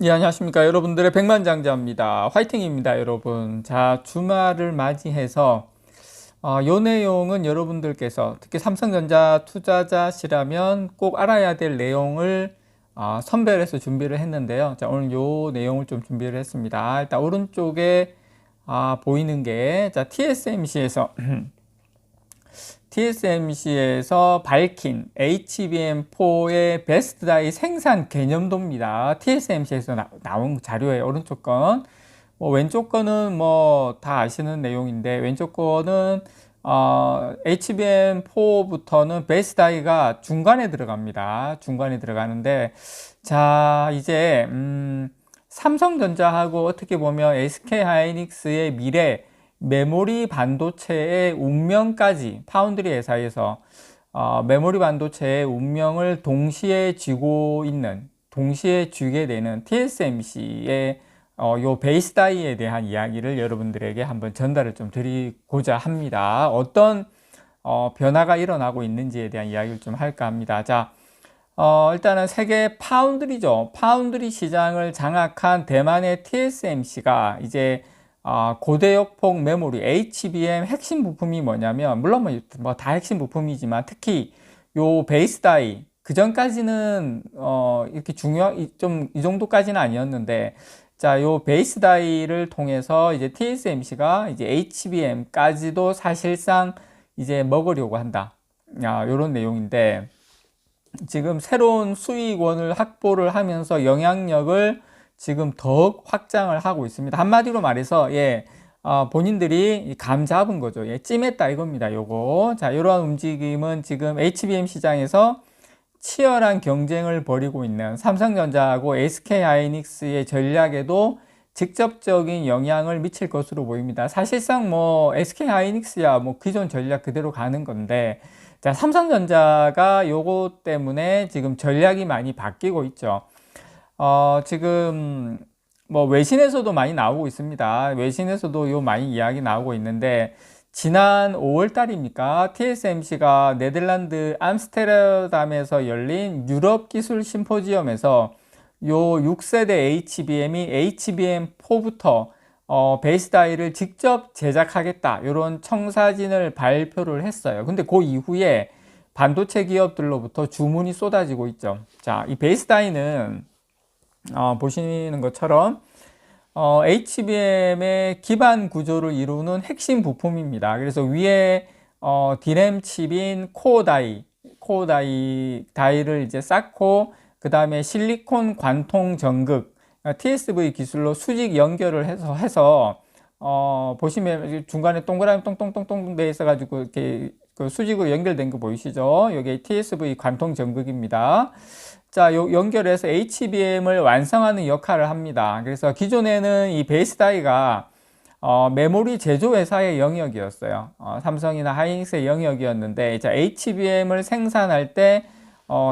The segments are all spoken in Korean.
예, 안녕하십니까. 여러분들의 백만장자입니다. 화이팅입니다, 여러분. 자, 주말을 맞이해서, 요 내용은 여러분들께서 특히 삼성전자 투자자시라면 꼭 알아야 될 내용을 선별해서 준비를 했는데요. 자, 오늘 요 내용을 좀 준비를 했습니다. 일단 오른쪽에 보이는 게, 자, TSMC에서 밝힌 HBM4의 베스트 다이 생산 개념도입니다. TSMC에서 나온 자료예요. 오른쪽 건. 왼쪽 거는 다 아시는 내용인데, 왼쪽 거는 HBM4부터는 베스트 다이가 중간에 들어갑니다. 중간에 들어가는데, 자, 이제 삼성전자하고 어떻게 보면 SK하이닉스의 미래 메모리 반도체의 운명까지 파운드리 회사에서 메모리 반도체의 운명을 동시에 쥐게 되는 TSMC의 요 베이스 다이에 대한 이야기를 여러분들에게 한번 전달을 좀 드리고자 합니다. 어떤 변화가 일어나고 있는지에 대한 이야기를 좀 할까 합니다. 자, 일단은 세계 파운드리죠. 파운드리 시장을 장악한 대만의 TSMC가 이제 고대역폭 메모리 HBM 핵심 부품이 뭐냐면, 물론 다 핵심 부품이지만 특히 요 베이스 다이, 그 전까지는 이렇게 이 정도까지는 아니었는데, 자, 요 베이스 다이를 통해서 이제 TSMC가 이제 HBM까지도 사실상 이제 먹으려고 한다. 요런 내용인데, 지금 새로운 수익원을 확보를 하면서 영향력을 지금 더욱 확장을 하고 있습니다. 한마디로 말해서, 본인들이 감 잡은 거죠. 찜했다 이겁니다. 요거. 자, 이러한 움직임은 지금 HBM 시장에서 치열한 경쟁을 벌이고 있는 삼성전자하고 SK하이닉스의 전략에도 직접적인 영향을 미칠 것으로 보입니다. 사실상 SK하이닉스야 기존 전략 그대로 가는 건데, 자, 삼성전자가 요거 때문에 지금 전략이 많이 바뀌고 있죠. 지금 외신에서도 많이 나오고 있습니다. 외신에서도 많이 이야기 나오고 있는데, 지난 5월 달입니까? TSMC가 네덜란드 암스테르담에서 열린 유럽 기술 심포지엄에서 요 6세대 HBM이 HBM4부터 베이스 다이를 직접 제작하겠다, 이런 청사진을 발표를 했어요. 근데 그 이후에 반도체 기업들로부터 주문이 쏟아지고 있죠. 자, 이 베이스 다이는 보시는 것처럼 HBM의 기반 구조를 이루는 핵심 부품입니다. 그래서 위에 D램 칩인 다이를 이제 쌓고, 그 다음에 실리콘 관통 전극 TSV 기술로 수직 연결을 해서 보시면 중간에 동그라미 똥똥똥똥 돼 있어가지고 이렇게 그 수직으로 연결된 거 보이시죠? 이게 TSV 관통 전극입니다. 자, 연결해서 HBM을 완성하는 역할을 합니다. 그래서 기존에는 이 베이스 다이가 메모리 제조회사의 영역이었어요. 삼성이나 하이닉스의 영역이었는데, 자, HBM을 생산할 때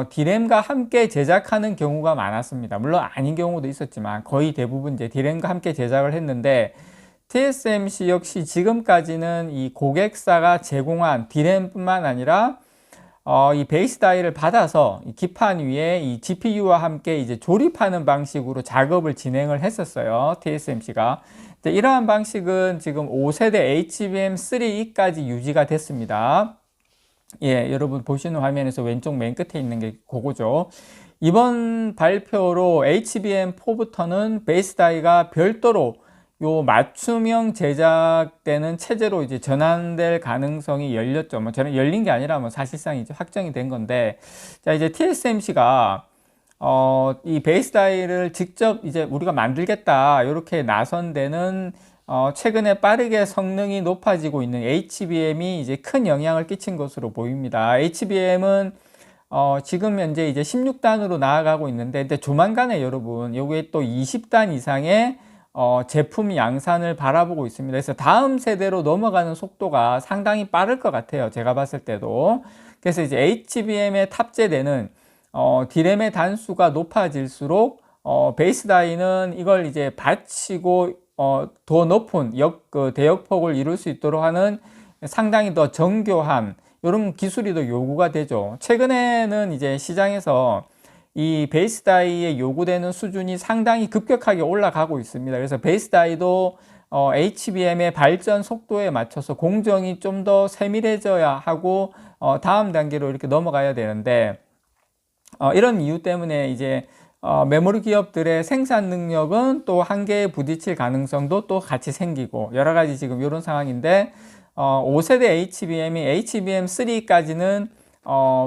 D램과 함께 제작하는 경우가 많았습니다. 물론 아닌 경우도 있었지만 거의 대부분 이제 D램과 함께 제작을 했는데, TSMC 역시 지금까지는 이 고객사가 제공한 D램뿐만 아니라 이 베이스 다이를 받아서 이 기판 위에 이 GPU와 함께 이제 조립하는 방식으로 작업을 진행을 했었어요. TSMC가. 이러한 방식은 지금 5세대 HBM3까지 유지가 됐습니다. 여러분 보시는 화면에서 왼쪽 맨 끝에 있는 게 그거죠. 이번 발표로 HBM4부터는 베이스 다이가 별도로 요 맞춤형 제작되는 체제로 이제 전환될 가능성이 열렸죠. 저는 열린 게 아니라 사실상 이제 확정이 된 건데, 자, 이제 TSMC가 이 베이스 다이를 직접 이제 우리가 만들겠다, 이렇게 나선 데는 최근에 빠르게 성능이 높아지고 있는 HBM이 이제 큰 영향을 끼친 것으로 보입니다. HBM은 지금 현재 이제 16단으로 나아가고 있는데, 근데 조만간에 여러분 요게 또 20단 이상의 제품 양산을 바라보고 있습니다. 그래서 다음 세대로 넘어가는 속도가 상당히 빠를 것 같아요. 제가 봤을 때도. 그래서 이제 HBM에 탑재되는 D램의 단수가 높아질수록 베이스 다이는 이걸 이제 받치고 더 높은 대역폭을 이룰 수 있도록 하는 상당히 더 정교한 이런 기술이 더 요구가 되죠. 최근에는 이제 시장에서 이 베이스 다이에 요구되는 수준이 상당히 급격하게 올라가고 있습니다. 그래서 베이스 다이도 HBM의 발전 속도에 맞춰서 공정이 좀 더 세밀해져야 하고 다음 단계로 이렇게 넘어가야 되는데 이런 이유 때문에 이제 메모리 기업들의 생산 능력은 또 한계에 부딪힐 가능성도 또 같이 생기고 여러 가지 지금 이런 상황인데 5세대 HBM이 HBM3까지는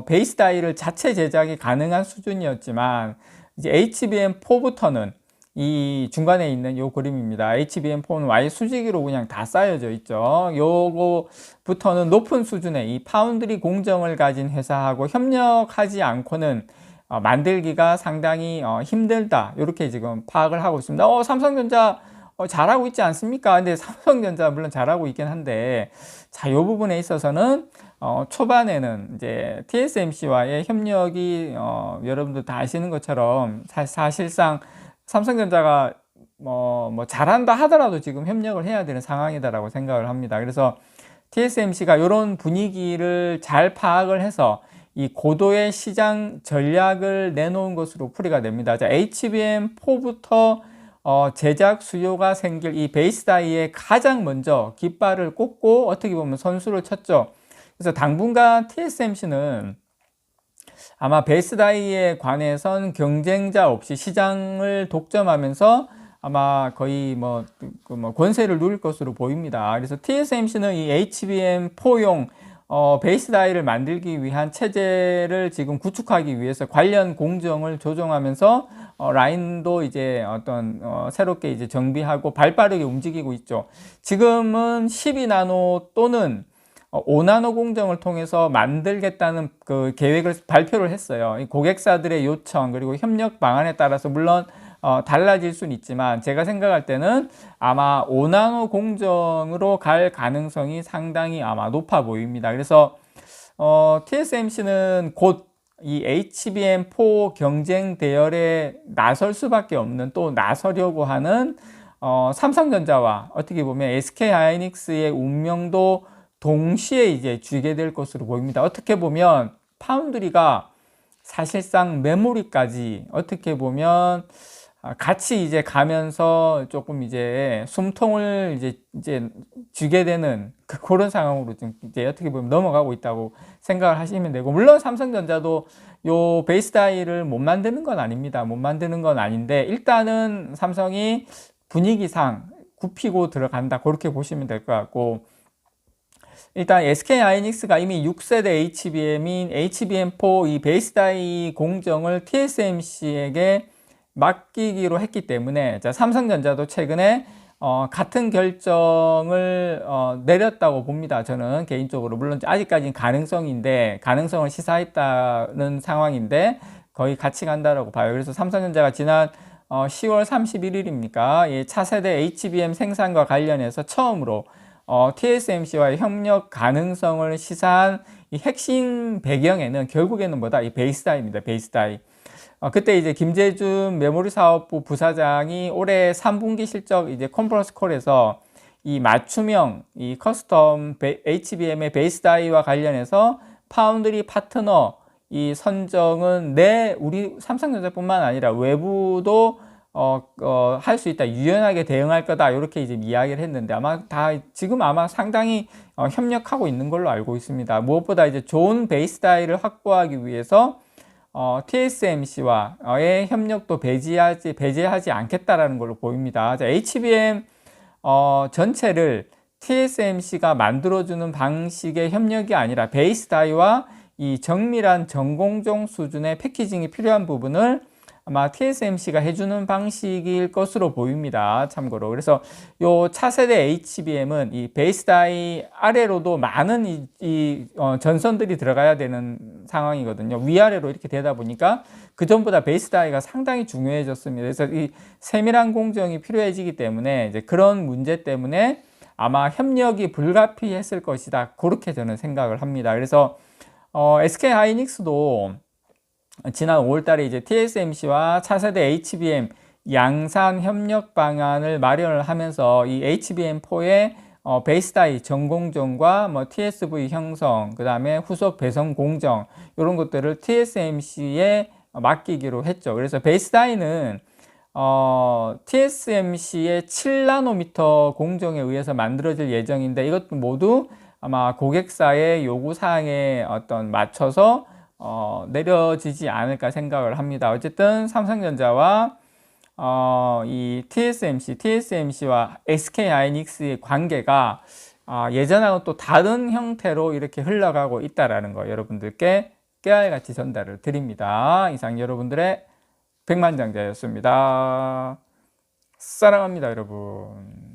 베이스 다이를 자체 제작이 가능한 수준이었지만 이제 HBM4부터는 이 중간에 있는 요 그림입니다. HBM4는 Y 수직으로 그냥 다 쌓여져 있죠. 요거부터는 높은 수준의 이 파운드리 공정을 가진 회사하고 협력하지 않고는 만들기가 상당히 힘들다. 이렇게 지금 파악을 하고 있습니다. 삼성전자 잘하고 있지 않습니까? 근데 삼성전자 물론 잘하고 있긴 한데 자, 요 부분에 있어서는 초반에는 이제 TSMC와의 협력이 여러분들 다 아시는 것처럼 사실상 삼성전자가 뭐 잘한다 하더라도 지금 협력을 해야 되는 상황이다라고 생각을 합니다. 그래서 TSMC가 이런 분위기를 잘 파악을 해서 이 고도의 시장 전략을 내놓은 것으로 풀이가 됩니다. 자, HBM4부터 제작 수요가 생길 이 베이스 다이에 가장 먼저 깃발을 꽂고 어떻게 보면 선수를 쳤죠. 그래서 당분간 TSMC는 아마 베이스 다이에 관해선 경쟁자 없이 시장을 독점하면서 아마 거의 뭐 권세를 누릴 것으로 보입니다. 그래서 TSMC는 이 HBM4용 베이스 다이를 만들기 위한 체제를 지금 구축하기 위해서 관련 공정을 조정하면서 라인도 이제 새롭게 이제 정비하고 발빠르게 움직이고 있죠. 지금은 12나노 또는 5나노 공정을 통해서 만들겠다는 그 계획을 발표를 했어요. 이 고객사들의 요청 그리고 협력 방안에 따라서 물론 달라질 수는 있지만 제가 생각할 때는 아마 5나노 공정으로 갈 가능성이 상당히 아마 높아 보입니다. 그래서 TSMC는 곧 이 HBM4 경쟁 대열에 나설 수밖에 없는 또 나서려고 하는 삼성전자와 어떻게 보면 SK하이닉스의 운명도 동시에 이제 쥐게 될 것으로 보입니다. 어떻게 보면 파운드리가 사실상 메모리까지 어떻게 보면 같이 이제 가면서 조금 이제 숨통을 이제 쥐게 되는 그런 상황으로 좀 이제 어떻게 보면 넘어가고 있다고 생각을 하시면 되고, 물론 삼성전자도 요 베이스 다이를 못 만드는 건 아닙니다. 못 만드는 건 아닌데 일단은 삼성이 분위기상 굽히고 들어간다, 그렇게 보시면 될 것 같고, 일단 SK하이닉스가 이미 6세대 HBM인 HBM4 이 베이스 다이 공정을 TSMC에게 맡기기로 했기 때문에, 자, 삼성전자도 최근에 같은 결정을 내렸다고 봅니다. 저는 개인적으로. 물론 아직까지는 가능성을 시사했다는 상황인데 거의 같이 간다라고 봐요. 그래서 삼성전자가 지난 10월 31일입니까? 이 차세대 HBM 생산과 관련해서 처음으로 TSMC와의 협력 가능성을 시사한 이 핵심 배경에는 결국에는 뭐다? 이 베이스 다이입니다. 베이스 다이. 그때 이제 김재준 메모리 사업부 부사장이 올해 3분기 실적 이제 컨퍼런스 콜에서 이 맞춤형 이 커스텀 HBM의 베이스 다이와 관련해서 파운드리 파트너 이 선정은 우리 삼성전자뿐만 아니라 외부도 할 수 있다, 유연하게 대응할 거다, 이렇게 이제 이야기를 했는데 지금 아마 상당히 협력하고 있는 걸로 알고 있습니다. 무엇보다 이제 좋은 베이스 다이를 확보하기 위해서 TSMC와의 협력도 배제하지 않겠다라는 걸로 보입니다. 자, HBM 전체를 TSMC가 만들어주는 방식의 협력이 아니라 베이스 다이와 이 정밀한 전공정 수준의 패키징이 필요한 부분을 아마 TSMC가 해주는 방식일 것으로 보입니다. 참고로. 그래서 요 차세대 HBM은 이 베이스 다이 아래로도 많은 전선들이 들어가야 되는 상황이거든요. 위아래로 이렇게 되다 보니까 그 전보다 베이스 다이가 상당히 중요해졌습니다. 그래서 이 세밀한 공정이 필요해지기 때문에 이제 그런 문제 때문에 아마 협력이 불가피했을 것이다, 그렇게 저는 생각을 합니다. 그래서 SK하이닉스도 지난 5월달에 이제 TSMC와 차세대 HBM 양산 협력 방안을 마련을 하면서 이 HBM4의 베이스 다이 전공정과 뭐 TSV 형성, 그 다음에 후속 배선 공정, 이런 것들을 TSMC에 맡기기로 했죠. 그래서 베이스다인은 TSMC의 7나노미터 공정에 의해서 만들어질 예정인데, 이것도 모두 아마 고객사의 요구사항에 맞춰서 내려지지 않을까 생각을 합니다. 어쨌든 삼성전자와 이 TSMC와 SK 하이닉스의 관계가 예전하고 또 다른 형태로 이렇게 흘러가고 있다라는 거 여러분들께 깨알같이 전달을 드립니다. 이상 여러분들의 백만장자였습니다. 사랑합니다, 여러분.